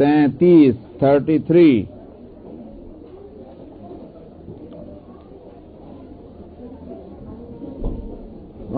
33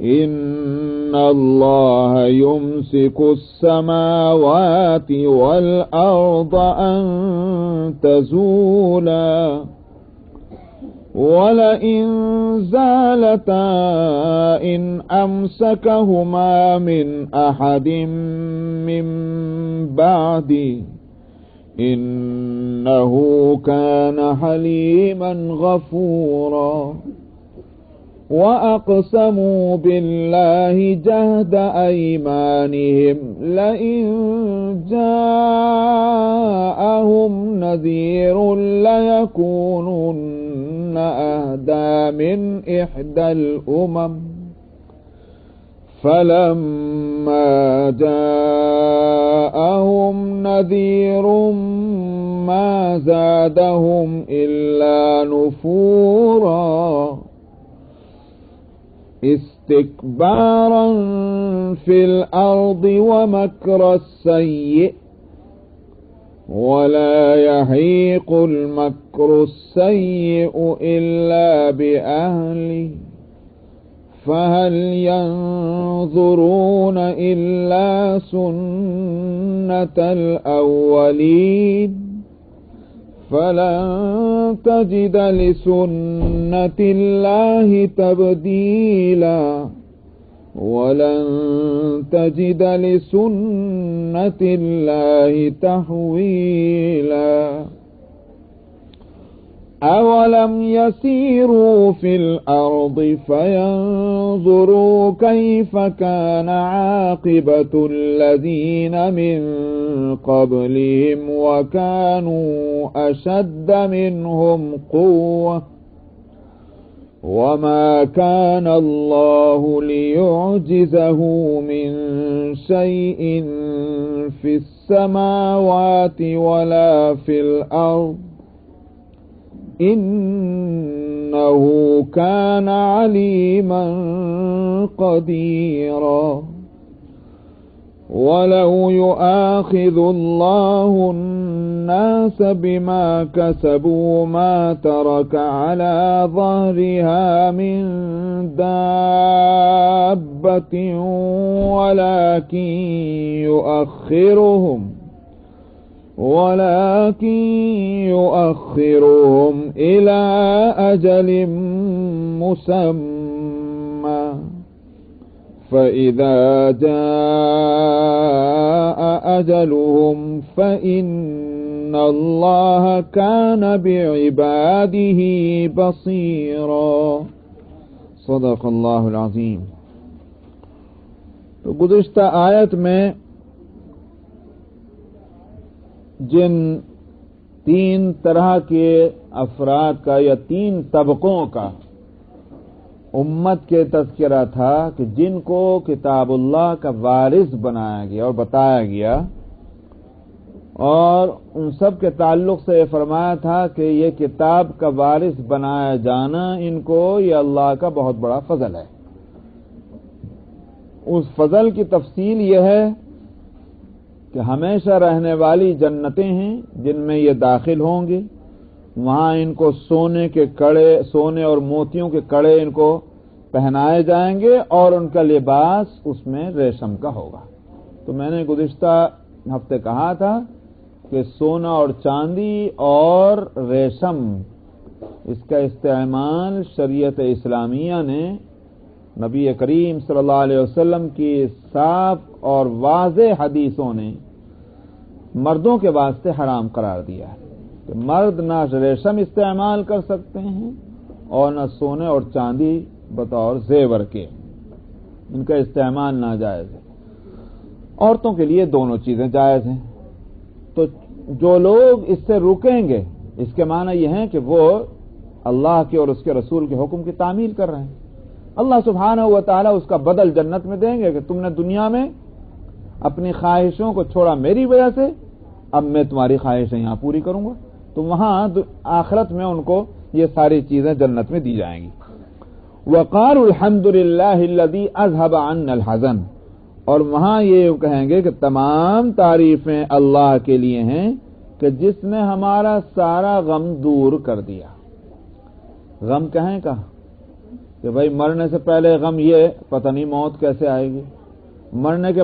إن الله يمسك السماوات والأرض أن تزولا ولئن زالتا إن أمسكهما من أحد من بعده إنه كان حليما غفورا وأقسموا بالله جهد أيمانهم لئن جاءهم نذير ليكونن أهدى من إحدى الأمم فلما جاءهم نذير ما زادهم إلا نفورا استكبارا في الأرض ومكر السيء ولا يحيق المكر السيء إلا بأهله فهل ينظرون إلا سنة الأولين فلن تجد لسنة الله تبديلا ولن تجد لسنة الله تحويلا أولم يسيروا في الأرض فينظروا كيف كان عاقبة الذين من قبلهم وكانوا أشد منهم قوة وما كان الله ليعجزه من شيء في السماوات ولا في الأرض إنه كان عليما قديرا ولو يؤاخذ الله الناس بما كسبوا ما ترك على ظهرها من دابة ولكن يؤخرهم إلى أجل مسمى فإذا جاء أجلهم فإن الله كان بعباده بصيرا صدق اللہ العظیم. تو گزشتہ آیت میں جن تین طرح کے افراد کا یا تین طبقوں کا امت کے تذکرہ تھا کہ جن کو کتاب اللہ کا وارث بنایا گیا اور بتایا گیا، اور ان سب کے تعلق سے یہ فرمایا تھا کہ یہ کتاب کا وارث بنایا جانا ان کو یہ اللہ کا بہت بڑا فضل ہے. اس فضل کی تفصیل یہ ہے کہ ہمیشہ رہنے والی جنتیں ہیں جن میں یہ داخل ہوں گے. وہاں ان کو سونے اور موتیوں کے کڑے ان کو پہنائے جائیں گے اور ان کا لباس اس میں ریشم کا ہوگا. تو میں نے گزشتہ ہفتے کہا تھا کہ سونا اور چاندی اور ریشم اس کا استعمال شریعت اسلامیہ نے نبی کریم صلی اللہ علیہ وسلم کی صاف اور واضح حدیثوں نے مردوں کے واسطے حرام قرار دیا ہے کہ مرد نہ ریشم استعمال کر سکتے ہیں اور نہ سونے اور چاندی بطور زیور کے، ان کا استعمال ناجائز ہے. عورتوں کے لیے دونوں چیزیں جائز ہیں. تو جو لوگ اس سے رکیں گے اس کے معنی یہ ہیں کہ وہ اللہ کے اور اس کے رسول کے حکم کی تعمیل کر رہے ہیں. اللہ سبحانہ و تعالیٰ اس کا بدل جنت میں دیں گے کہ تم نے دنیا میں اپنی خواہشوں کو چھوڑا میری وجہ سے، اب میں تمہاری خواہشیں یہاں پوری کروں گا. تو وہاں آخرت میں ان کو یہ ساری چیزیں جنت میں دی جائیں گی. وقالوا الحمد للہ الذی اذهب عنا الحزن، اور وہاں یہ کہیں گے کہ تمام تعریفیں اللہ کے لیے ہیں کہ جس نے ہمارا سارا غم دور کر دیا. غم کہیں کا کہ بھائی مرنے سے پہلے غم یہ پتہ نہیں موت کیسے آئے گی، مرنے کے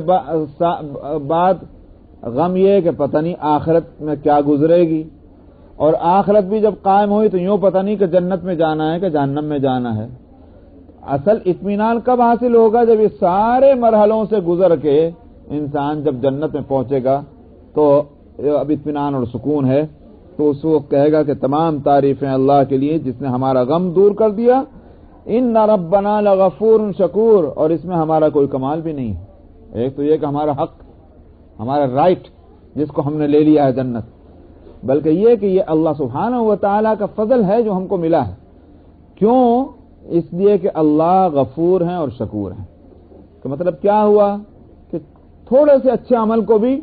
بعد غم یہ کہ پتہ نہیں آخرت میں کیا گزرے گی، اور آخرت بھی جب قائم ہوئی تو یوں پتہ نہیں کہ جنت میں جانا ہے کہ جہنم میں جانا ہے۔ اصل اطمینان کب حاصل ہوگا؟ جب یہ سارے مرحلوں سے گزر کے انسان جب جنت میں پہنچے گا تو اب اطمینان اور سکون ہے، تو اس وقت کہے گا کہ تمام تعریفیں اللہ کے لیے جس نے ہمارا غم دور کر دیا۔ ان ربنا لغفور شکور، اور اس میں ہمارا کوئی کمال بھی نہیں ہے۔ ایک تو یہ کہ ہمارا حق، ہمارا رائٹ جس کو ہم نے لے لیا ہے جنت، بلکہ یہ کہ یہ اللہ سبحانہ و تعالی کا فضل ہے جو ہم کو ملا ہے۔ کیوں؟ اس لیے کہ اللہ غفور ہیں اور شکور ہیں۔ کہ مطلب کیا ہوا کہ تھوڑے سے اچھے عمل کو بھی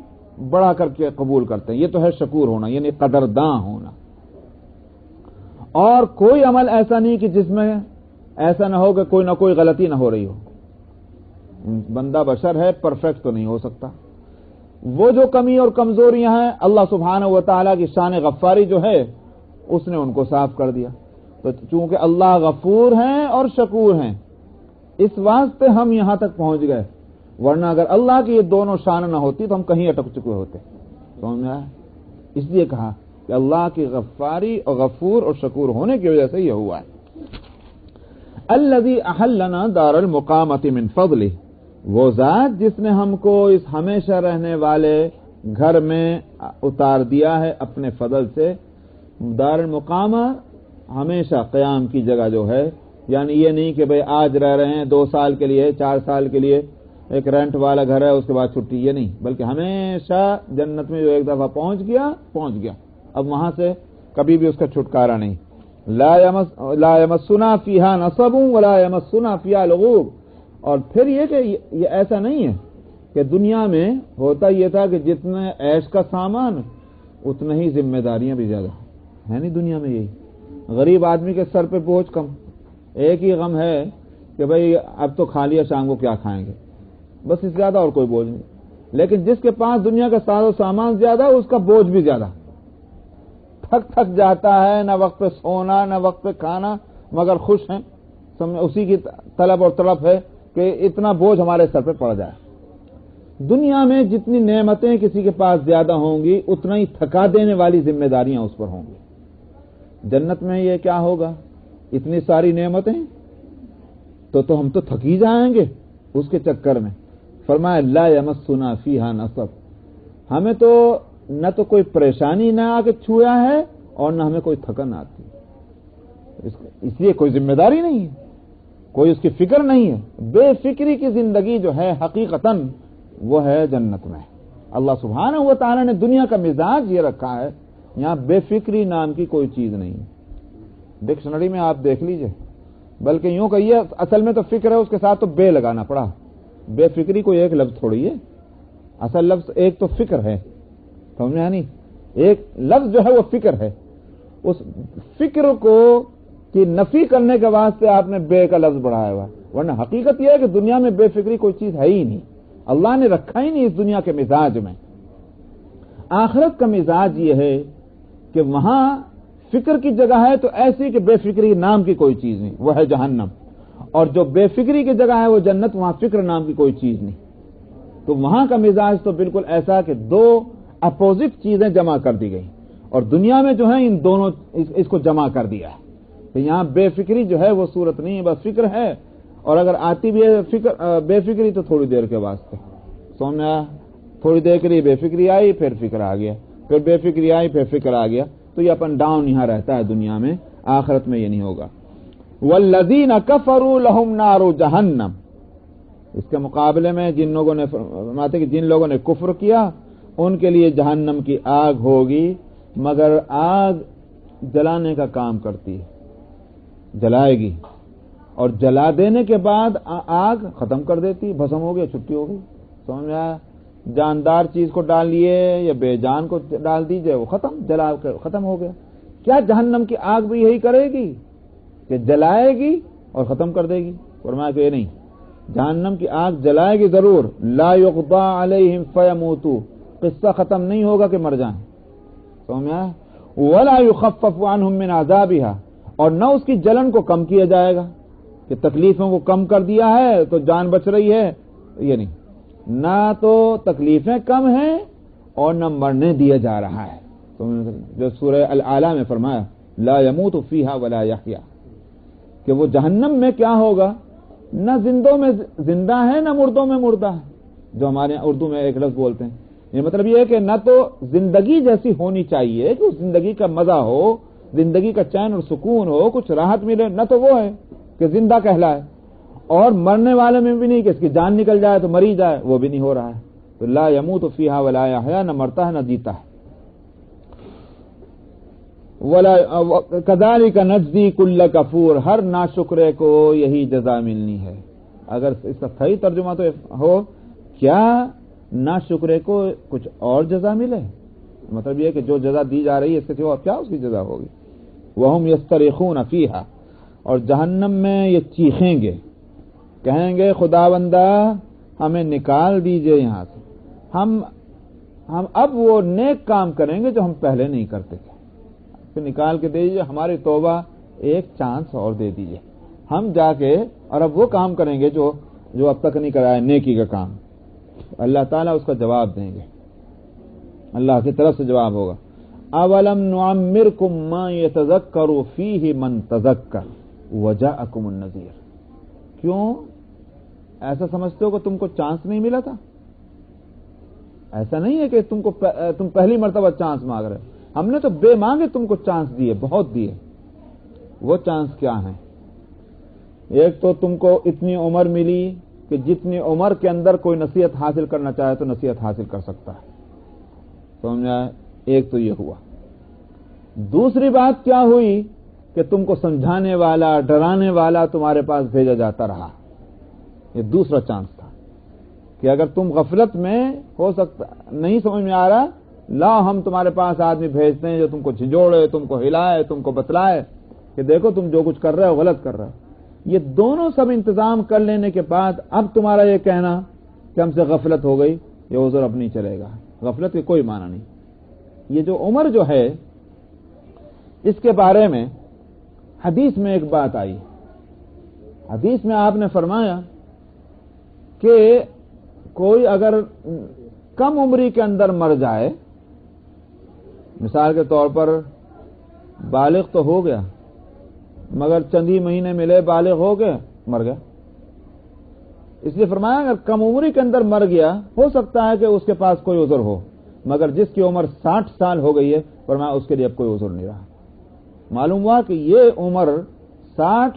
بڑا کر کے قبول کرتے ہیں، یہ تو ہے شکور ہونا، یعنی قدرداں ہونا۔ اور کوئی عمل ایسا نہیں کہ جس میں ایسا نہ ہو کہ کوئی نہ کوئی غلطی نہ ہو رہی ہو۔ بندہ بشر ہے، پرفیکٹ تو نہیں ہو سکتا۔ وہ جو کمی اور کمزوریاں ہیں اللہ سبحانہ و تعالیٰ کی شان غفاری جو ہے اس نے ان کو صاف کر دیا۔ تو چونکہ اللہ غفور ہیں اور شکور ہیں، اس واسطے ہم یہاں تک پہنچ گئے، ورنہ اگر اللہ کی یہ دونوں شان نہ ہوتی تو ہم کہیں اٹک چکے ہوتے۔ سمجھ میں آیا؟ اس لیے کہا کہ اللہ کی غفاری اور غفور اور شکور ہونے کی وجہ سے یہ ہوا ہے۔ الذی احلنا دار المقامۃ من فضلہ، وہ ذات جس نے ہم کو اس ہمیشہ رہنے والے گھر میں اتار دیا ہے اپنے فضل سے۔ دار المقامہ ہمیشہ قیام کی جگہ جو ہے، یعنی یہ نہیں کہ بھئی آج رہ رہے ہیں 2 سال کے لیے 4 سال کے لیے ایک رینٹ والا گھر ہے اس کے بعد چھٹی، یہ نہیں، بلکہ ہمیشہ جنت میں جو ایک دفعہ پہنچ گیا اب وہاں سے کبھی بھی اس کا چھٹکارا نہیں۔ لا یمسنا فیہا نصب ولا یمسنا فیہا لغوب۔ اور پھر یہ کہ یہ ایسا نہیں ہے کہ دنیا میں ہوتا یہ تھا کہ جتنے عیش کا سامان اتنا ہی ذمہ داریاں بھی زیادہ ہے نہیں دنیا میں۔ یہی غریب آدمی کے سر پہ بوجھ کم، ایک ہی غم ہے کہ بھئی اب تو کھا لیا شام کو کیا کھائیں گے، بس اس سے زیادہ اور کوئی بوجھ نہیں۔ لیکن جس کے پاس دنیا کا ساز و سامان زیادہ اس کا بوجھ بھی زیادہ، تھک جاتا ہے، نہ وقت پہ سونا نہ وقت پہ کھانا، مگر خوش ہیں، اسی کی طلب اور تڑپ ہے کہ اتنا بوجھ ہمارے سر پہ پڑ جائے۔ دنیا میں جتنی نعمتیں کسی کے پاس زیادہ ہوں گی اتنا ہی تھکا دینے والی ذمہ داریاں اس پر ہوں گی۔ جنت میں یہ کیا ہوگا؟ اتنی ساری نعمتیں تو ہم تو تھکی جائیں گے اس کے چکر میں۔ فرمایا لا یمسنا فیہا نصب، ہمیں تو نہ تو کوئی پریشانی نہ آ کے چھویا ہے اور نہ ہمیں کوئی تھکن آتی، اس لیے کوئی ذمہ داری نہیں ہے، کوئی اس کی فکر نہیں ہے۔ بے فکری کی زندگی جو ہے حقیقتاً وہ ہے جنت میں۔ اللہ سبحانہ و تعالی نے دنیا کا مزاج یہ رکھا ہے، یہاں بے فکری نام کی کوئی چیز نہیں۔ ڈکشنری میں آپ دیکھ لیجئے، بلکہ یوں کہیے اصل میں تو فکر ہے، اس کے ساتھ تو بے لگانا پڑا۔ بے فکری کوئی ایک لفظ تھوڑی ہے، اصل لفظ ایک تو فکر ہے، سمجھ میں نہیں؟ ایک لفظ جو ہے وہ فکر ہے، اس فکر کو کی نفی کرنے کے واسطے آپ نے بے کا لفظ بڑھایا ہوا، ورنہ حقیقت یہ ہے کہ دنیا میں بے فکری کوئی چیز ہے ہی نہیں، اللہ نے رکھا ہی نہیں اس دنیا کے مزاج میں۔ آخرت کا مزاج یہ ہے کہ وہاں فکر کی جگہ ہے تو ایسی کہ بے فکری نام کی کوئی چیز نہیں، وہ ہے جہنم، اور جو بے فکری کی جگہ ہے وہ جنت، وہاں فکر نام کی کوئی چیز نہیں۔ تو وہاں کا مزاج تو بالکل ایسا کہ دو اپوزٹ چیزیں جمع کر دی گئی، اور دنیا میں جو ہے ان دونوں اس کو جمع کر دیا ہے کہ یہاں بے فکری جو ہے وہ صورت نہیں ہے، بس فکر ہے، اور اگر آتی بھی ہے بے فکری تو تھوڑی دیر کے واسطے، سونا تھوڑی دیر کے لیے بے فکری آئی پھر فکر آ گیا، پھر بے فکری آئی پھر فکر آ گیا، تو یہ اپن ڈاؤن یہاں رہتا ہے دنیا میں، آخرت میں یہ نہیں ہوگا۔ والذین کفروا لهم نار جہنم، اس کے مقابلے میں جن لوگوں نے فرماتے کہ جن لوگوں نے کفر کیا ان کے لیے جہنم کی آگ ہوگی، مگر آگ جلانے کا کام کرتی ہے، جلائے گی اور جلا دینے کے بعد آگ ختم کر دیتی، بھسم ہو گیا، چھٹی ہو گئی۔ سمجھ میں آیا؟ جاندار چیز کو ڈال لیے یا بے جان کو ڈال دیجئے، وہ ختم، جلا کر ختم ہو گیا۔ کیا جہنم کی آگ بھی یہی کرے گی کہ جلائے گی اور ختم کر دے گی؟ فرمایا کہ یہ نہیں، جہنم کی آگ جلائے گی ضرور، لا یقضى علیہم فیموتوا، قصہ ختم نہیں ہوگا کہ مر جائیں، سمجھ میں آیا؟ ولا یخفف عنہم من عذابها، اور نہ اس کی جلن کو کم کیا جائے گا کہ تکلیفوں کو کم کر دیا ہے تو جان بچ رہی ہے، یہ نہیں، نہ تو تکلیفیں کم ہیں اور نہ مرنے دیا جا رہا ہے۔ تو جو سورہ الاعلی میں فرمایا لا يموت فیہا ولا یحیا، کہ وہ جہنم میں کیا ہوگا، نہ زندوں میں زندہ ہے نہ مردوں میں مردہ ہے، جو ہمارے اردو میں ایک لفظ بولتے ہیں۔ یہ مطلب یہ ہے کہ نہ تو زندگی جیسی ہونی چاہیے کہ اس زندگی کا مزہ ہو، زندگی کا چین اور سکون ہو، کچھ راحت ملے، نہ تو وہ ہے کہ زندہ کہلائے، اور مرنے والے میں بھی نہیں کہ اس کی جان نکل جائے تو مری جائے، وہ بھی نہیں ہو رہا ہے۔ تو لا يموت فیہا ولا یحیا، نہ مرتا ہے نہ جیتا ہے۔ ولا کذالک نجزی کل کفور، ہر ناشکرے کو یہی جزا ملنی ہے۔ اگر اس کا صحیح ترجمہ تو ہو کیا ناشکرے کو کچھ اور جزا ملے، مطلب یہ کہ جو جزا دی جا رہی ہے اس کے سوا کیا اس کی جزا ہوگی۔ وہم یسترخون فیہا، اور جہنم میں یہ چیخیں گے، کہیں گے خداوندہ ہمیں نکال دیجئے یہاں سے، ہم اب وہ نیک کام کریں گے جو ہم پہلے نہیں کرتے تھے، پھر نکال کے دے دیجئے، ہماری توبہ ایک چانس اور دے دیجئے، ہم جا کے اور اب وہ کام کریں گے جو اب تک نہیں کرایا، نیکی کا کام۔ اللہ تعالیٰ اس کا جواب دیں گے، اللہ کی طرف سے جواب ہوگا اولم نعمرکم ما یتذکر فیہ من تذکر وجاءکم النذیر، کیوں ایسا سمجھتے ہو کہ تم کو چانس نہیں ملا تھا؟ ایسا نہیں ہے کہ تم پہلی مرتبہ چانس مانگ رہے ہو، ہم نے تو بے مانگے تم کو چانس دیے، بہت دیے۔ وہ چانس کیا ہیں؟ ایک تو تم کو اتنی عمر ملی کہ جتنی عمر کے اندر کوئی نصیحت حاصل کرنا چاہے تو نصیحت حاصل کر سکتا ہے، سمجھا؟ ایک تو یہ ہوا۔ دوسری بات کیا ہوئی کہ تم کو سمجھانے والا، ڈرانے والا تمہارے پاس بھیجا جاتا رہا، یہ دوسرا چانس تھا کہ اگر تم غفلت میں ہو سکتا نہیں سمجھ میں آ رہا، لا ہم تمہارے پاس آدمی بھیجتے ہیں جو تم کو جھنجھوڑے، تم کو ہلائے، تم کو بتلائے کہ دیکھو تم جو کچھ کر رہے ہو غلط کر رہے ہو۔ یہ دونوں سب انتظام کر لینے کے بعد اب تمہارا یہ کہنا کہ ہم سے غفلت ہو گئی، یہ عذر اب نہیں چلے گا، غفلت کے کوئی معنی نہیں۔ یہ جو عمر جو ہے اس کے بارے میں حدیث میں ایک بات آئی، حدیث میں آپ نے فرمایا کہ کوئی اگر کم عمری کے اندر مر جائے، مثال کے طور پر بالغ تو ہو گیا مگر چند ہی مہینے ملے، بالغ ہو گئے مر گیا، اس لیے فرمایا اگر کم عمری کے اندر مر گیا ہو سکتا ہے کہ اس کے پاس کوئی عذر ہو، مگر جس کی عمر 60 سال ہو گئی ہے فرمایا اس کے لیے اب کوئی عذر نہیں رہا۔ معلوم ہوا کہ یہ عمر 60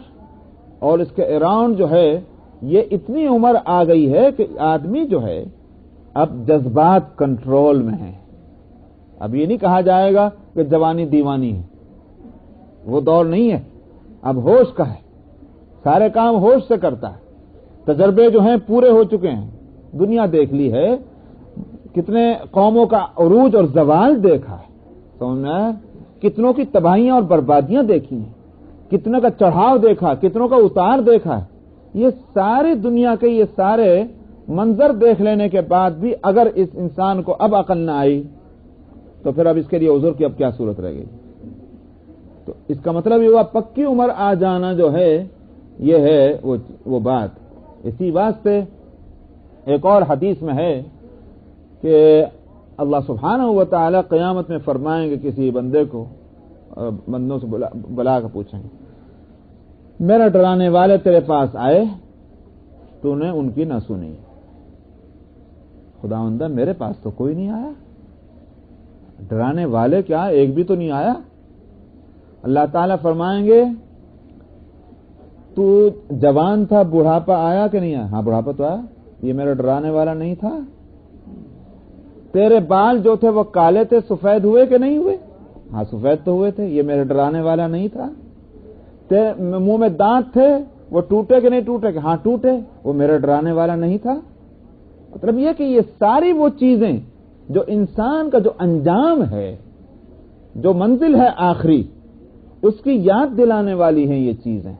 اور اس کے اراؤنڈ جو ہے یہ اتنی عمر آ گئی ہے کہ آدمی جو ہے اب جذبات کنٹرول میں ہے۔ اب یہ نہیں کہا جائے گا کہ جوانی دیوانی ہے، وہ دور نہیں ہے، اب ہوش کا ہے، سارے کام ہوش سے کرتا ہے، تجربے جو ہیں پورے ہو چکے ہیں، دنیا دیکھ لی ہے، کتنے قوموں کا عروج اور زوال دیکھا ہے، سمجھنا ہے، کتنوں کی تباہیاں اور بربادیاں دیکھی ہیں، کتنے کا چڑھاؤ دیکھا، کتنوں کا اتار دیکھا ہے۔ یہ ساری دنیا کے یہ سارے منظر دیکھ لینے کے بعد بھی اگر اس انسان کو اب عقل نہ آئی تو پھر اب اس کے لیے عذر کی اب کیا صورت رہ گئی؟ تو اس کا مطلب یہ ہوا پکی عمر آ جانا جو ہے یہ ہے وہ بات۔ اسی واسطے ایک اور حدیث میں ہے کہ اللہ سبحانہ و تعالی قیامت میں فرمائیں گے کسی بندے کو، بندوں سے بلا کر پوچھیں گے میرا ڈرانے والے تیرے پاس آئے، تو نے ان کی نہ سنی۔ خداوندہ میرے پاس تو کوئی نہیں آیا، ڈرانے والے کیا ایک بھی تو نہیں آیا۔ اللہ تعالیٰ فرمائیں گے تو جوان تھا، بڑھاپا آیا کہ نہیں آیا؟ ہاں بڑھاپا تو آیا، یہ میرا ڈرانے والا نہیں تھا۔ تیرے بال جو تھے وہ کالے تھے، سفید ہوئے کہ نہیں ہوئے؟ ہاں سفید تو ہوئے تھے، یہ میرے ڈرانے والا نہیں تھا۔ منہ میں دانت تھے، وہ ٹوٹے کہ نہیں ٹوٹے؟ کہ ہاں ٹوٹے، وہ میرا ڈرانے والا نہیں تھا۔ مطلب یہ کہ یہ ساری وہ چیزیں جو انسان کا جو انجام ہے، جو منزل ہے آخری، اس کی یاد دلانے والی ہیں یہ چیزیں۔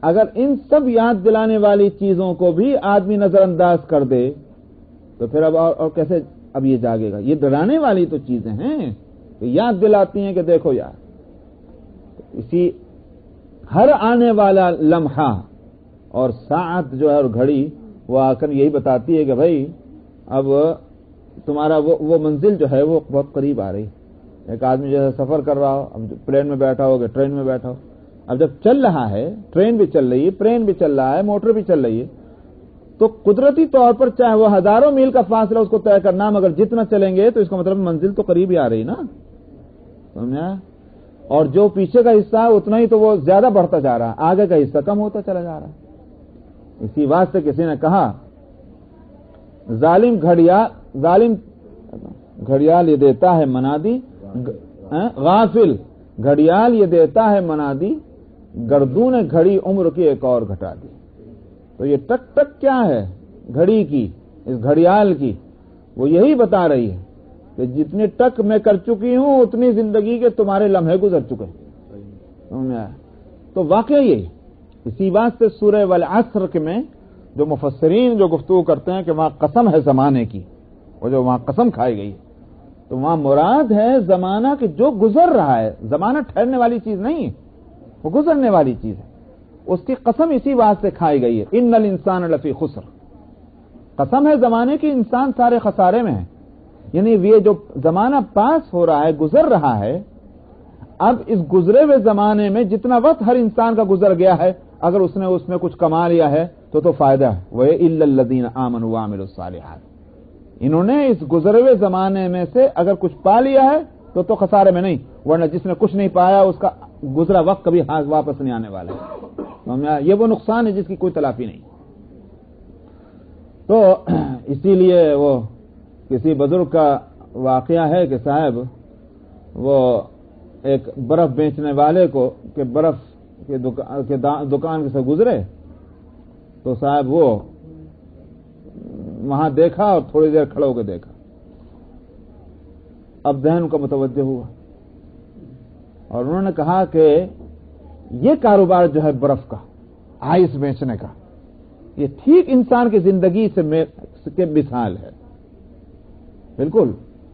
اگر ان سب یاد دلانے والی چیزوں کو بھی آدمی نظر انداز کر دے تو پھر اب اور کیسے اب یہ جاگے گا؟ یہ ڈرانے والی تو چیزیں ہیں کہ یاد دلاتی ہیں کہ دیکھو یار۔ اسی ہر آنے والا لمحہ اور ساعت جو ہے اور گھڑی وہ آ کر یہی بتاتی ہے کہ بھائی اب تمہارا وہ منزل جو ہے وہ بہت قریب آ رہی. ایک آدمی جو ہے سفر کر رہا ہو, اب پلین میں بیٹھا ہو کہ ٹرین میں بیٹھا ہو, اب جب چل رہا ہے, ٹرین بھی چل رہی ہے, پلین بھی چل رہا ہے, موٹر بھی چل رہی ہے, تو قدرتی طور پر چاہے وہ ہزاروں میل کا فاصلہ اس کو طے کرنا, مگر جتنا چلیں گے تو اس کا مطلب منزل تو قریب ہی آ رہی نا, سمجھا؟ اور جو پیچھے کا حصہ ہے اتنا ہی تو وہ زیادہ بڑھتا جا رہا ہے, آگے کا حصہ کم ہوتا چلا جا رہا ہے. اسی واسطے کسی نے کہا ظالم گھڑیال یہ دیتا ہے منادی, غافل گھڑیال یہ دیتا ہے منادی, گردون گھڑی عمر کی ایک اور گھٹا دی. تو یہ ٹک ٹک کیا ہے گھڑی کی, اس گھڑیال کی, وہ یہی بتا رہی ہے کہ جتنی ٹک میں کر چکی ہوں اتنی زندگی کے تمہارے لمحے گزر چکے. تو واقعی یہی, اسی واسطے سورہ والعصر میں جو مفسرین جو گفتگو کرتے ہیں کہ وہاں قسم ہے زمانے کی, اور جو وہاں قسم کھائی گئی, تو وہاں مراد ہے زمانہ کہ جو گزر رہا ہے. زمانہ ٹھہرنے والی چیز نہیں ہے, وہ گزرنے والی چیز ہے. اس کی قسم اسی واسطے کھائی گئی ہے, ان الانسان لفی خسر. قسم ہے زمانے کی, انسان سارے خسارے میں ہے. یعنی یہ جو زمانہ پاس ہو رہا ہے, گزر رہا ہے, اب اس گزرے ہوئے زمانے میں جتنا وقت ہر انسان کا گزر گیا ہے, اگر اس نے اس میں کچھ کما لیا ہے تو فائدہ ہے. وہ الا الذین آمنوا وعملوا الصالحات, انہوں نے اس گزرے ہوئے زمانے میں سے اگر کچھ پا لیا ہے تو خسارے میں نہیں, ورنہ جس نے کچھ نہیں پایا اس کا گزرا وقت کبھی ہاتھ واپس نہیں آنے والا ہے. یہ وہ نقصان ہے جس کی کوئی تلافی نہیں. تو اسی لیے وہ کسی بزرگ کا واقعہ ہے کہ صاحب وہ ایک برف بیچنے والے کو کہ برف کے دکان سے گزرے, تو صاحب وہ وہاں دیکھا اور تھوڑی دیر کھڑے ہو کے دیکھا. اب ذہن کا متوجہ ہوا اور انہوں نے کہا کہ یہ کاروبار جو ہے برف کا, آئس بیچنے کا, یہ ٹھیک انسان کی زندگی سے مثال ہے. بالکل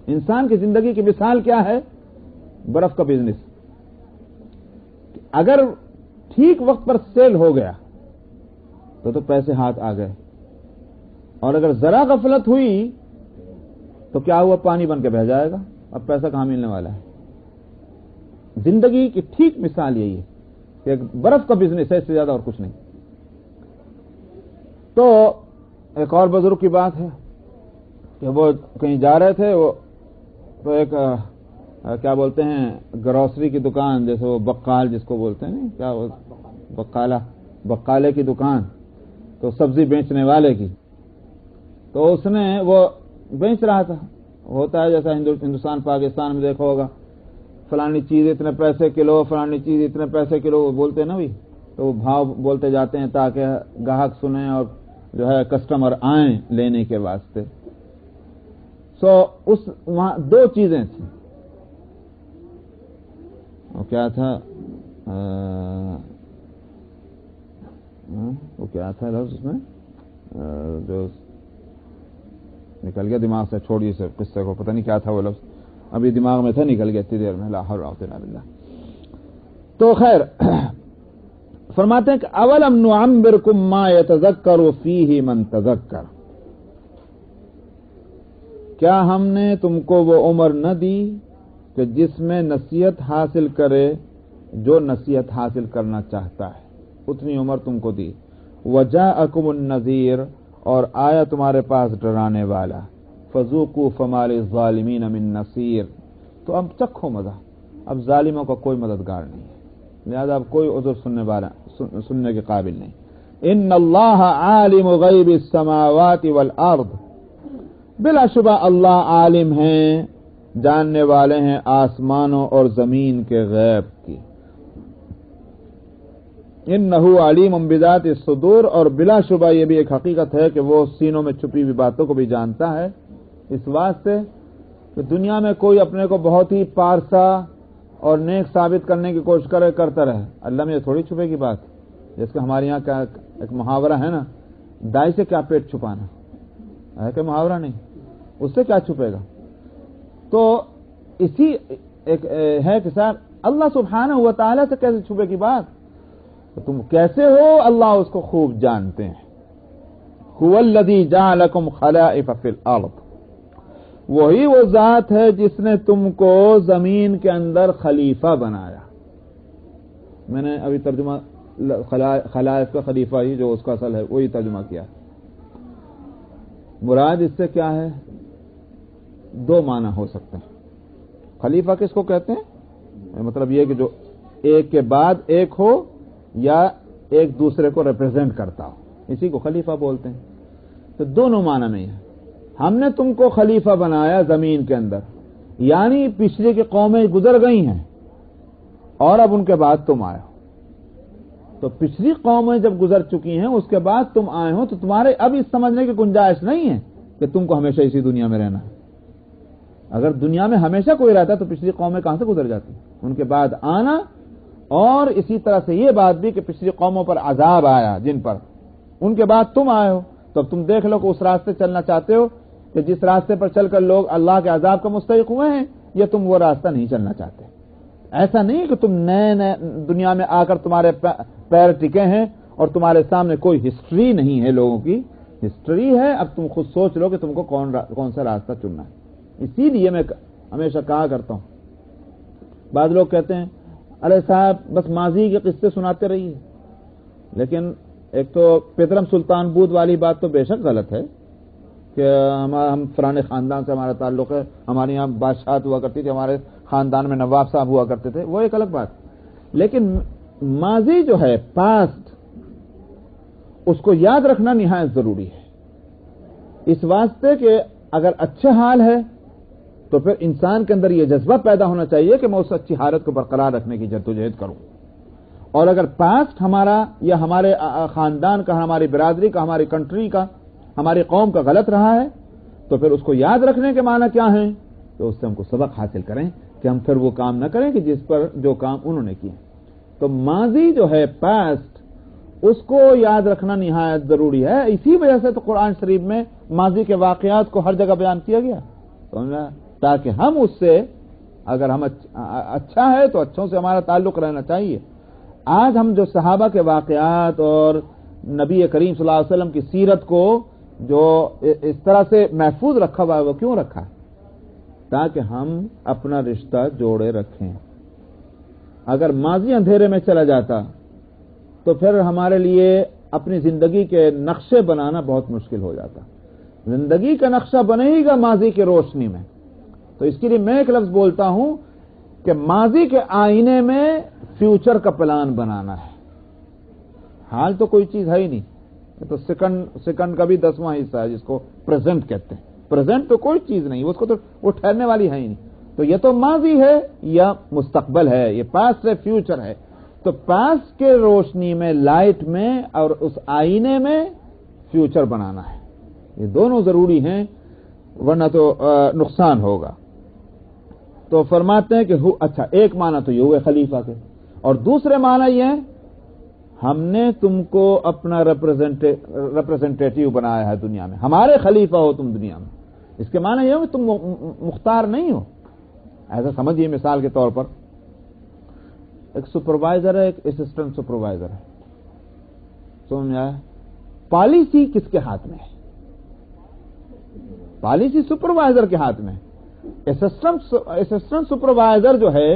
انسان کی زندگی کی مثال کیا ہے؟ برف کا بزنس. اگر ٹھیک وقت پر سیل ہو گیا تو پیسے ہاتھ آ گئے, اور اگر ذرا غفلت ہوئی تو کیا ہوا, پانی بن کے بہ جائے گا, اب پیسہ کہاں ملنے والا ہے. زندگی کی ٹھیک مثال یہی ہے کہ ایک برف کا بزنس ہے, اس سے زیادہ اور کچھ نہیں. تو ایک اور بزرگ کی بات ہے کہ وہ کہیں جا رہے تھے, وہ تو ایک کیا بولتے ہیں گروسری کی دکان, جیسے وہ بقال جس کو بولتے ہیں, نہیں کیا وہ بقالے کی دکان, تو سبزی بیچنے والے کی. تو اس نے وہ بیچ رہا تھا, ہوتا ہے جیسا ہندوستان پاکستان میں دیکھا ہوگا, فلانی چیز اتنے پیسے کلو, فلانی چیز اتنے پیسے کلو, وہ بولتے ہیں نا بھی, تو وہ بھاؤ بولتے جاتے ہیں تاکہ گاہک سنیں اور جو ہے کسٹمر آئیں لینے کے واسطے. اس وہاں دو چیزیں تھیں, وہ کیا تھا, وہ کیا تھا لفظ اس میں جو نکل گیا دماغ سے, چھوڑیے سے قصے کو, پتہ نہیں کیا تھا وہ لفظ, ابھی دماغ میں تھا, نکل گیا اتنی دیر میں, لا حول ولا قوت الا باللہ. تو خیر فرماتے ہیں کہ اولم نعمرکم ما یتذکر فیہ من تذکر, کیا ہم نے تم کو وہ عمر نہ دی کہ جس میں نصیحت حاصل کرے جو نصیحت حاصل کرنا چاہتا ہے, اتنی عمر تم کو دی. وجاءکم النذیر, اور آیا تمہارے پاس ڈرانے والا. فذوقوا فما للظالمین من نصیر, تو اب چکھو مزہ, اب ظالموں کا کوئی مددگار نہیں ہے, لہذا اب کوئی عذر سننے کے قابل نہیں. ان اللہ عالم غیب السماوات والارض, بلا شبہ اللہ عالم ہیں, جاننے والے ہیں آسمانوں اور زمین کے غیب کی. انہ علیم بذات الصدور, اور بلا شبہ یہ بھی ایک حقیقت ہے کہ وہ سینوں میں چھپی ہوئی باتوں کو بھی جانتا ہے. اس واسطے کہ دنیا میں کوئی اپنے کو بہت ہی پارسا اور نیک ثابت کرنے کی کوشش کرتا رہے, اللہ میں یہ تھوڑی چھپے کی بات. جس کہ ہمارے یہاں کا ایک محاورہ ہے نا, دائی سے کیا پیٹ چھپانا, ہے کہ محاورہ نہیں, اس سے کیا چھپے گا. تو اسی ایک ہے کہ صاحب اللہ سبحانہ و تعالیٰ سے کیسے چھپے کی بات. تو تم کیسے ہو اللہ اس کو خوب جانتے ہیں. هو الذی جعلکم خلائف فی الارض، وہی وہ ذات ہے جس نے تم کو زمین کے اندر خلیفہ بنایا. میں نے ابھی ترجمہ خلائف کا خلیفہ ہی جو اس کا اصل ہے وہی ترجمہ کیا. مراد اس سے کیا ہے؟ دو معنی ہو سکتے ہیں. خلیفہ کس کو کہتے ہیں؟ مطلب یہ کہ جو ایک کے بعد ایک ہو یا ایک دوسرے کو ریپرزینٹ کرتا ہو، اسی کو خلیفہ بولتے ہیں. تو دونوں معنی میں ہے. ہم نے تم کو خلیفہ بنایا زمین کے اندر، یعنی پچھلی کی قومیں گزر گئی ہیں اور اب ان کے بعد تم آئے ہو. تو پچھلی قومیں جب گزر چکی ہیں اس کے بعد تم آئے ہو، تو تمہارے اب اس سمجھنے کی گنجائش نہیں ہے کہ تم کو ہمیشہ اسی دنیا میں رہنا ہے. اگر دنیا میں ہمیشہ کوئی رہتا تو پچھلی قومیں کہاں سے گزر جاتی؟ ان کے بعد آنا. اور اسی طرح سے یہ بات بھی کہ پچھلی قوموں پر عذاب آیا جن پر، ان کے بعد تم آئے ہو. تو اب تم دیکھ لو کہ اس راستے چلنا چاہتے ہو کہ جس راستے پر چل کر لوگ اللہ کے عذاب کا مستحق ہوئے ہیں، یا تم وہ راستہ نہیں چلنا چاہتے. ایسا نہیں کہ تم نئے دنیا میں آ کر تمہارے پیر ٹکے ہیں اور تمہارے سامنے کوئی ہسٹری نہیں ہے. لوگوں کی ہسٹری ہے. اب تم خود سوچ لو کہ تم کو کون سا راستہ چننا ہے. اسی لیے میں ہمیشہ کہا کرتا ہوں، بعض لوگ کہتے ہیں ارے صاحب بس ماضی کے قصے سناتے رہیے. لیکن ایک تو پیترم سلطان بود والی بات تو بے شک غلط ہے کہ ہم فلانے خاندان سے ہمارا تعلق ہے، ہمارے یہاں بادشاہت ہوا کرتی تھی، ہمارے خاندان میں نواب صاحب ہوا کرتے تھے، وہ ایک الگ بات. لیکن ماضی جو ہے، پاسٹ، اس کو یاد رکھنا نہایت ضروری ہے. اس واسطے کہ اگر اچھے حال ہے تو پھر انسان کے اندر یہ جذبہ پیدا ہونا چاہیے کہ میں اس اچھی حالت کو برقرار رکھنے کی جدوجہد کروں. اور اگر پاسٹ ہمارا یا ہمارے خاندان کا، ہماری برادری کا، ہماری کنٹری کا، ہماری قوم کا غلط رہا ہے تو پھر اس کو یاد رکھنے کے معنی کیا ہیں؟ تو اس سے ہم کو سبق حاصل کریں کہ ہم پھر وہ کام نہ کریں کہ جس پر جو کام انہوں نے کیے. تو ماضی جو ہے، پاسٹ، اس کو یاد رکھنا نہایت ضروری ہے. اسی وجہ سے تو قرآن شریف میں ماضی کے واقعات کو ہر جگہ بیان کیا گیا، سمجھا؟ تاکہ ہم اس سے، اگر ہم اچھا ہے تو اچھوں سے ہمارا تعلق رہنا چاہیے. آج ہم جو صحابہ کے واقعات اور نبی کریم صلی اللہ علیہ وسلم کی سیرت کو جو اس طرح سے محفوظ رکھا ہوا ہے، وہ کیوں رکھا ہے؟ تاکہ ہم اپنا رشتہ جوڑے رکھیں. اگر ماضی اندھیرے میں چلا جاتا تو پھر ہمارے لیے اپنی زندگی کے نقشے بنانا بہت مشکل ہو جاتا. زندگی کا نقشہ بنے ہی گا ماضی کی روشنی میں. تو اس کے لیے میں ایک لفظ بولتا ہوں کہ ماضی کے آئینے میں فیوچر کا پلان بنانا ہے. حال تو کوئی چیز ہے ہی نہیں، تو سیکنڈ کا بھی 10واں حصہ ہے جس کو پریزنٹ کہتے ہیں. پریزنٹ تو کوئی چیز نہیں، اس کو تو وہ ٹھہرنے والی ہے ہی نہیں. تو یہ تو ماضی ہے یا مستقبل ہے، یہ پاسٹ ہے، فیوچر ہے. تو پاسٹ کے روشنی میں، لائٹ میں، اور اس آئینے میں فیوچر بنانا ہے. یہ دونوں ضروری ہیں، ورنہ تو نقصان ہوگا. تو فرماتے ہیں کہ اچھا، ایک معنی تو یہ ہوئے خلیفہ کے، اور دوسرے معنی یہ ہے ہم نے تم کو اپنا ریپرزینٹیٹیو بنایا ہے دنیا میں، ہمارے خلیفہ ہو تم دنیا میں. اس کے معنی یہ ہو کہ تم مختار نہیں ہو. ایسا سمجھیے مثال کے طور پر ایک سپروائزر ہے، ایک اسسٹنٹ سپروائزر ہے، سمجھ آیا؟ پالیسی کس کے ہاتھ میں ہے؟ پالیسی سپروائزر کے ہاتھ میں. اسسٹنٹ سپروائزر جو ہے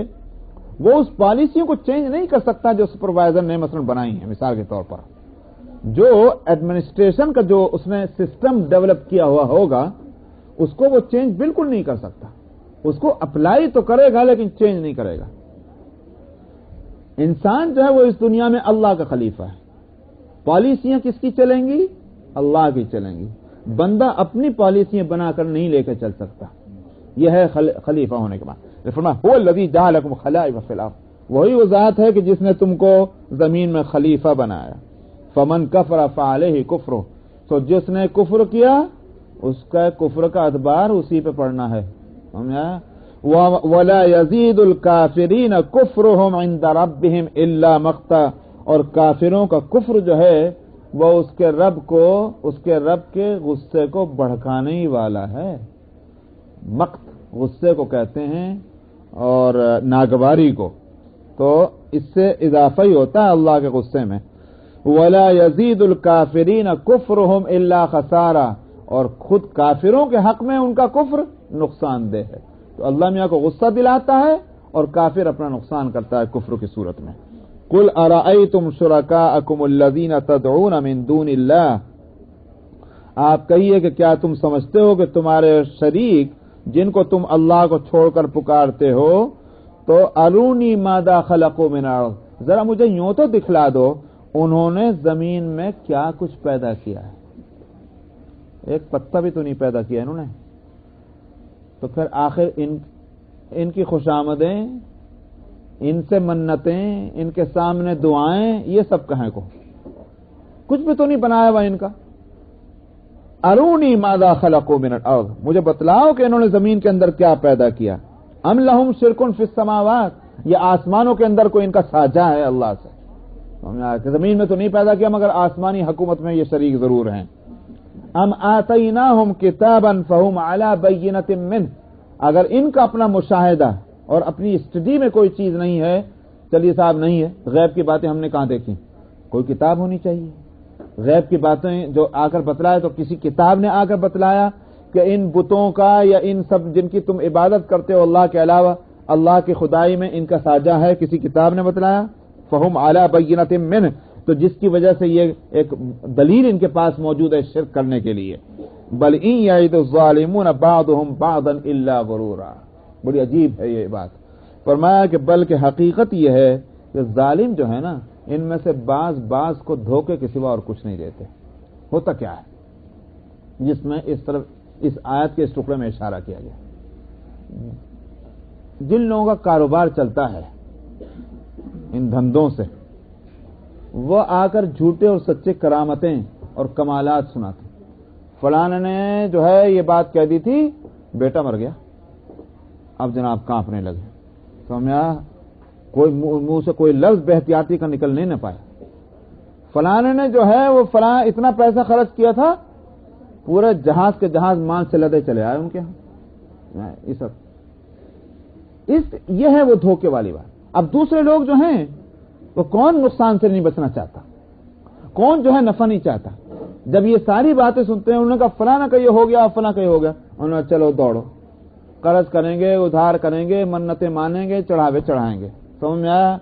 وہ اس پالیسیوں کو چینج نہیں کر سکتا جو سپروائزر نے مثلا بنائی ہیں. مثال کے طور پر جو ایڈمنسٹریشن کا جو اس نے سسٹم ڈیولپ کیا ہوا ہوگا اس کو وہ چینج بالکل نہیں کر سکتا. اس کو اپلائی تو کرے گا لیکن چینج نہیں کرے گا. انسان جو ہے وہ اس دنیا میں اللہ کا خلیفہ ہے. پالیسیاں کس کی چلیں گی؟ اللہ کی چلیں گی. بندہ اپنی پالیسیاں بنا کر نہیں لے کے چل سکتا. یہ ہے خلیفہ ہونے کے بعد. فرمایا هو الذی جعلکم خلائف فی الارض، وہی وہ ذات ہے کہ جس نے تم کو زمین میں خلیفہ بنایا. فمن کفر فعلیہ کفرہ، تو جس نے کفر کیا اس کا کفر کا ادبار اسی پہ پڑنا ہے. سمجھا؟ ولا یزید الکافرین کفرہم عند ربہم الا مقتا، اور کافروں کا کفر جو ہے وہ اس کے رب کے غصے کو بڑھکانے ہی والا ہے. مقت غصے کو کہتے ہیں اور ناگواری کو. تو اس سے اضافہ ہی ہوتا ہے اللہ کے غصے میں. وَلَا يَزِيدُ الْكَافِرِينَ كُفْرُهُمْ إِلَّا خَسَارًا، اور خود کافروں کے حق میں ان کا کفر نقصان دہ ہے. تو اللہ میاں کو غصہ دلاتا ہے اور کافر اپنا نقصان کرتا ہے کفر کی صورت میں. قُلْ أَرَأَيْتُمْ شُرَكَاءَكُمُ الَّذِينَ تَدْعُونَ مِن دُونِ اللَّهِ، آپ کہیے کہ کیا تم سمجھتے ہو کہ تمہارے شریک جن کو تم اللہ کو چھوڑ کر پکارتے ہو، تو ارونی ماذا خلقوا من الارض، ذرا مجھے یوں تو دکھلا دو انہوں نے زمین میں کیا کچھ پیدا کیا ہے. ایک پتا بھی تو نہیں پیدا کیا انہوں نے. تو پھر آخر ان کی خوشامدیں، ان سے منتیں، ان کے سامنے دعائیں، یہ سب کہیں کو کچھ بھی تو نہیں بنایا ہوا ان کا. ارونی ماذا خلقوا من الارض، مجھے بتلاؤ کہ انہوں نے زمین کے اندر کیا پیدا کیا. ام لہم شرک فی السماوات، یہ آسمانوں کے اندر کوئی ان کا ساجہ ہے اللہ سے. کہ زمین میں تو نہیں پیدا کیا مگر آسمانی حکومت میں یہ شریک ضرور ہیں. ام آتیناہم کتابا فہم علی بینۃ منہ، اگر ان کا اپنا مشاہدہ اور اپنی اسٹڈی میں کوئی چیز نہیں ہے، چلیے صاحب نہیں ہے، غیب کی باتیں ہم نے کہاں دیکھی، کوئی کتاب ہونی چاہیے. غیب کی باتیں جو آ کر بتلائے تو کسی کتاب نے آ کر بتلایا کہ ان بتوں کا یا ان سب جن کی تم عبادت کرتے ہو اللہ کے علاوہ، اللہ کی خدائی میں ان کا ساجہ ہے، کسی کتاب نے بتلایا. فہم علی بینۃ منہ، تو جس کی وجہ سے یہ ایک دلیل ان کے پاس موجود ہے شرک کرنے کے لیے. بل ان یعد الظالمون بعضهم بعضا الا غرورا، بڑی عجیب ہے یہ بات. فرمایا کہ بلکہ حقیقت یہ ہے کہ ظالم جو ہے نا، ان میں سے بعض کو دھوکے کے سوا اور کچھ نہیں دیتے. ہوتا کیا ہے جس میں اس طرف اس آیت کے اس ٹکڑے میں اشارہ کیا گیا. جن لوگوں کا کاروبار چلتا ہے ان دھندوں سے، وہ آ کر جھوٹے اور سچے کرامتیں اور کمالات سناتے. فلاں نے جو ہے یہ بات کہہ دی تھی، بیٹا مر گیا، اب جناب کانپنے لگے. تو ہم یہاں کوئی منہ سے کوئی لفظ بے احتیاطی کا نکل نہیں نہ پایا. فلاں نے جو ہے وہ فلاں اتنا پیسہ خرچ کیا تھا، پورے جہاز کے جہاز مان سے لدے چلے آئے ان کے ہاں. یہ ہے وہ دھوکے والی بات. اب دوسرے لوگ جو ہیں وہ کون نقصان سے نہیں بچنا چاہتا، کون جو ہے نفع نہیں چاہتا. جب یہ ساری باتیں سنتے ہیں، انہوں نے کہا فلاں کا یہ ہو گیا، فلاں کا یہ ہو گیا، انہوں نے چلو دوڑو، قرض کریں گے، ادھار کریں گے، منتیں مانیں گے، چڑھاوے چڑھائیں گے. سمجھ میں آیا؟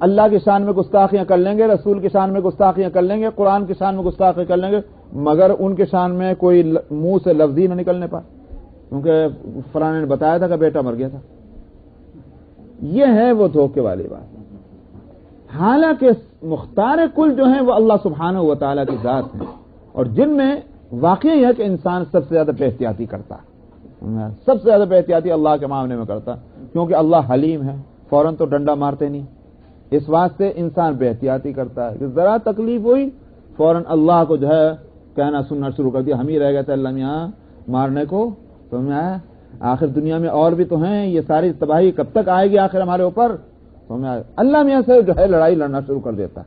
اللہ کی شان میں گستاخیاں کر لیں گے، رسول کی شان میں گستاخیاں کر لیں گے، قرآن کی شان میں گستاخی کر لیں گے، مگر ان کے شان میں کوئی منہ سے لفظ ہی نہ نکلنے پائے، کیونکہ فلاں نے بتایا تھا کہ بیٹا مر گیا تھا. یہ ہے وہ دھوکے والی بات. حالانکہ مختار کل جو ہیں وہ اللہ سبحانہ و تعالیٰ کی ذات ہے، اور جن میں واقعی ہے کہ انسان سب سے زیادہ بے احتیاطی کرتا ہے، سب سے زیادہ بے احتیاطی اللہ کے معاملے میں کرتا ہے، کیونکہ اللہ حلیم ہے، فوراً تو ڈنڈا مارتے نہیں. اس واسطے انسان بے احتیاطی کرتا ہے کہ ذرا تکلیف ہوئی فوراً اللہ کو جو ہے کہنا سننا شروع کر دیا. ہم ہی رہ گئے تھے اللہ میاں مارنے کو، تو میں آخر دنیا میں اور بھی تو ہیں، یہ ساری تباہی کب تک آئے گی آخر ہمارے اوپر. تو میں اللہ میاں سے جو ہے لڑائی لڑنا شروع کر دیتا.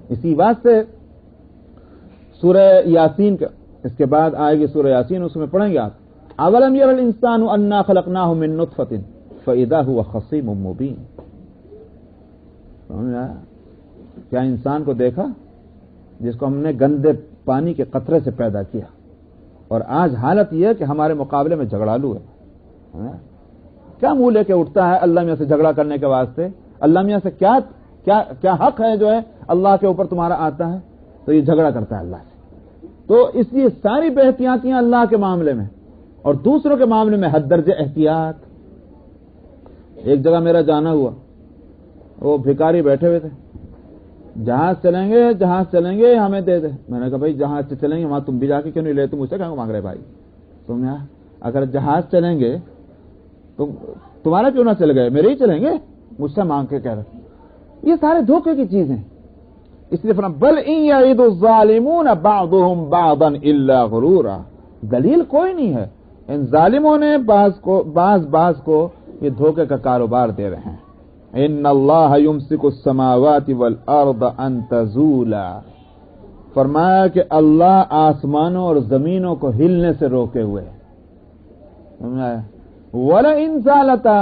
اسی بات سے سورہ یاسین کا اس کے بعد آئے گی سورہ یاسین، اس میں پڑھیں گے آپ اولم یر الانسان انا خلقناہ من نطفۃ فاذا هو خصیم مبین. کیا انسان کو دیکھا جس کو ہم نے گندے پانی کے قطرے سے پیدا کیا، اور آج حالت یہ ہے کہ ہمارے مقابلے میں جھگڑالو ہے. کیا منہ لے کے اٹھتا ہے اللہ میاں سے جھگڑا کرنے کے واسطے؟ اللہ میاں سے کیا حق ہے جو ہے اللہ کے اوپر تمہارا آتا ہے؟ تو یہ جھگڑا کرتا ہے اللہ سے. تو اس لیے ساری بے احتیاطیاں اللہ کے معاملے میں اور دوسروں کے معاملے میں حد درجے احتیاط. ایک جگہ میرا جانا ہوا، وہ بھکاری بیٹھے ہوئے تھے، جہاز چلیں گے ہمیں دے دے. میں نے کہا بھائی جہاز سے چلیں گے وہاں تم بھی جا کے کیوں نہیں لے، تم مجھ سے کہاں مانگ رہے بھائی؟ تم یہاں اگر جہاز چلیں گے تمہارا کیوں نہ چل گئے، میرے ہی چلیں گے، مجھ سے مانگ کے کہہ رہے. یہ سارے دھوکے کی چیزیں. اس لیے فرمایا بل ان یعد الظالمون بعضهم بعضا الا غرورا، دلیل کوئی نہیں ہے. ان ظالموں نے بعض کو یہ دھوکے کا کاروبار دے رہے ہیں. ان اللہ یمسک السماوات والارض ان تزولا، فرمایا کہ اللہ آسمانوں اور زمینوں کو ہلنے سے روکے ہوئے. وَلَئِن زَالَتَا،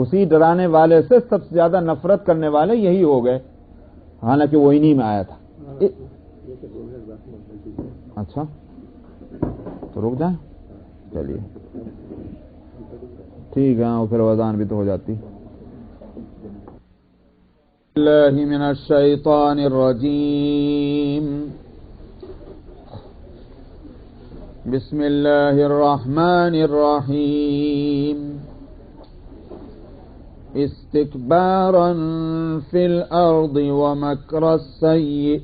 اسی ڈرانے والے سے سب سے زیادہ نفرت کرنے والے یہی ہو گئے، حالانکہ وہ انہی میں آیا تھا۔ اچھا تو رک جائیں، چلیے ٹھیک ہے، پھر اذان بھی تو ہو جاتی۔ اللہ من الشیطان الرجیم، بسم اللہ الرحمن الرحیم، استکبارا فی الارض ومکر السیئ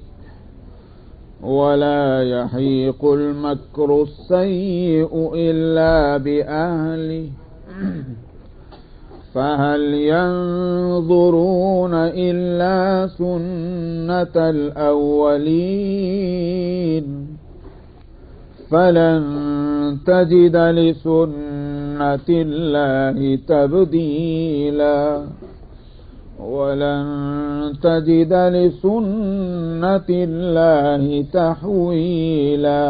ولا يحيق المكر السيء إلا بأهله فهل ينظرون إلا سنة الأولين فلن تجد لسنة الله تبديلا ولن تجد لسنة الله تحويلا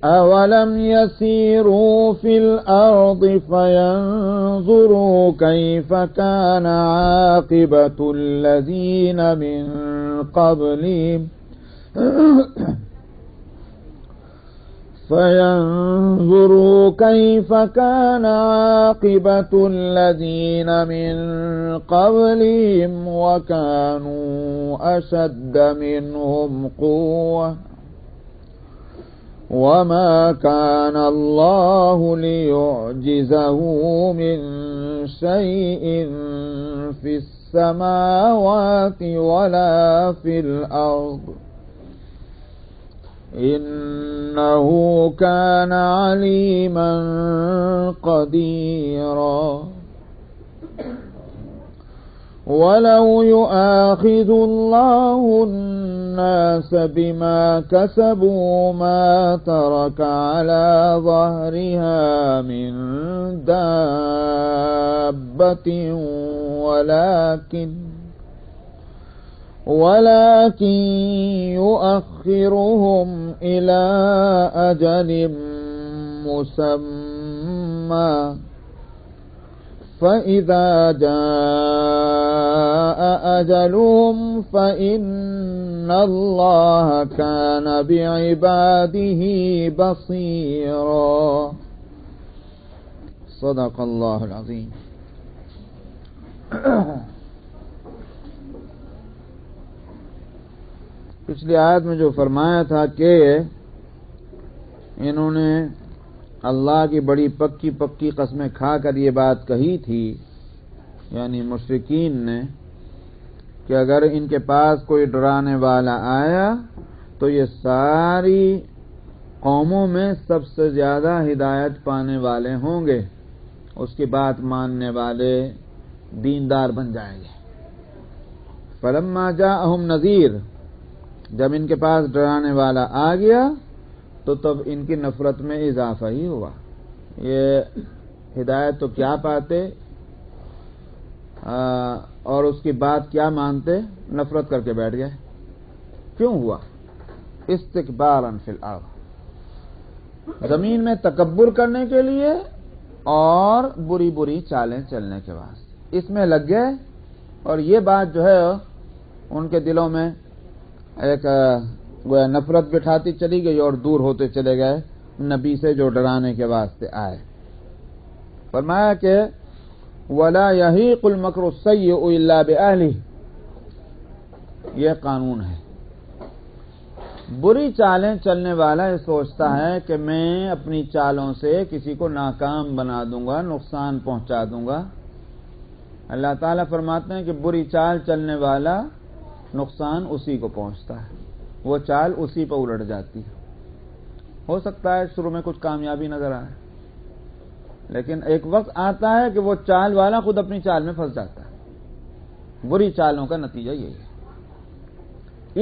أولم يسيروا في الأرض فينظروا كيف كان عاقبة الذين من قبلهم فينظروا كيف كان عاقبة الذين من قبلهم وكانوا أشد منهم قوة وما كان الله ليعجزه من شيء في السماوات ولا في الأرض إنه كان عليما قديرا ولو يؤاخذ الله الناس بما كسبوا ما ترك على ظهرها من دابة ولكن يؤخرهم إلى أجل مسمى فإذا جاء أجلهم فإن الله كان بعباده بصيرا صدق الله العظيم۔ پچھلی آیت میں جو فرمایا تھا کہ انہوں نے اللہ کی بڑی پکی پکی قسمیں کھا کر یہ بات کہی تھی، یعنی مشرکین نے، کہ اگر ان کے پاس کوئی ڈرانے والا آیا تو یہ ساری قوموں میں سب سے زیادہ ہدایت پانے والے ہوں گے، اس کی بات ماننے والے دیندار بن جائیں گے۔ فلما جاءہم نذیر، جب ان کے پاس ڈرانے والا آ گیا تو تب ان کی نفرت میں اضافہ ہی ہوا۔ یہ ہدایت تو کیا پاتے اور اس کی بات کیا مانتے، نفرت کر کے بیٹھ گئے۔ کیوں ہوا؟ استکبارا فی الارض، زمین میں تکبر کرنے کے لیے اور بری بری چالیں چلنے کے واسطے اس میں لگ گئے، اور یہ بات جو ہے ان کے دلوں میں ایک گویا نفرت بٹھاتی چلی گئی اور دور ہوتے چلے گئے نبی سے جو ڈرانے کے واسطے آئے۔ فرمایا کہ وَلَا يَحِيقُ الْمَكْرُ السَّيِّئُ إِلَّا بِأَهْلِهِ، یہ قانون ہے۔ بری چالیں چلنے والا یہ سوچتا ہے کہ میں اپنی چالوں سے کسی کو ناکام بنا دوں گا، نقصان پہنچا دوں گا۔ اللہ تعالیٰ فرماتے ہیں کہ بری چال چلنے والا نقصان اسی کو پہنچتا ہے، وہ چال اسی پر الٹ جاتی ہے۔ ہو سکتا ہے شروع میں کچھ کامیابی نظر آئے، لیکن ایک وقت آتا ہے کہ وہ چال والا خود اپنی چال میں پھنس جاتا ہے۔ بری چالوں کا نتیجہ یہی ہے۔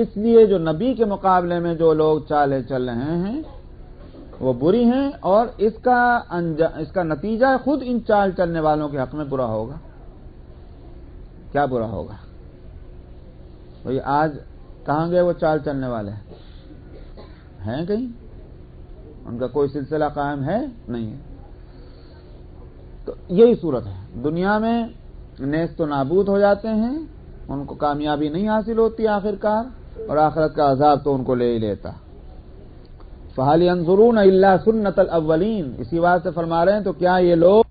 اس لیے جو نبی کے مقابلے میں جو لوگ چالیں چل رہے ہیں وہ بری ہیں، اور اس کا نتیجہ خود ان چال چلنے والوں کے حق میں برا ہوگا۔ کیا برا ہوگا؟ بھئی آج کہاں گئے وہ چال چلنے والے؟ ہیں کہیں؟ ان کا کوئی سلسلہ قائم ہے؟ نہیں ہے۔ تو یہی صورت ہے، دنیا میں نیست و نابود ہو جاتے ہیں، ان کو کامیابی نہیں حاصل ہوتی آخر کار، اور آخرت کا عذاب تو ان کو لے ہی لیتا۔ فَهَلْ يَنظُرُونَ إِلَّا سُنَّةَ الْأَوَّلِينَ، اسی بات سے فرما رہے ہیں تو کیا یہ لوگ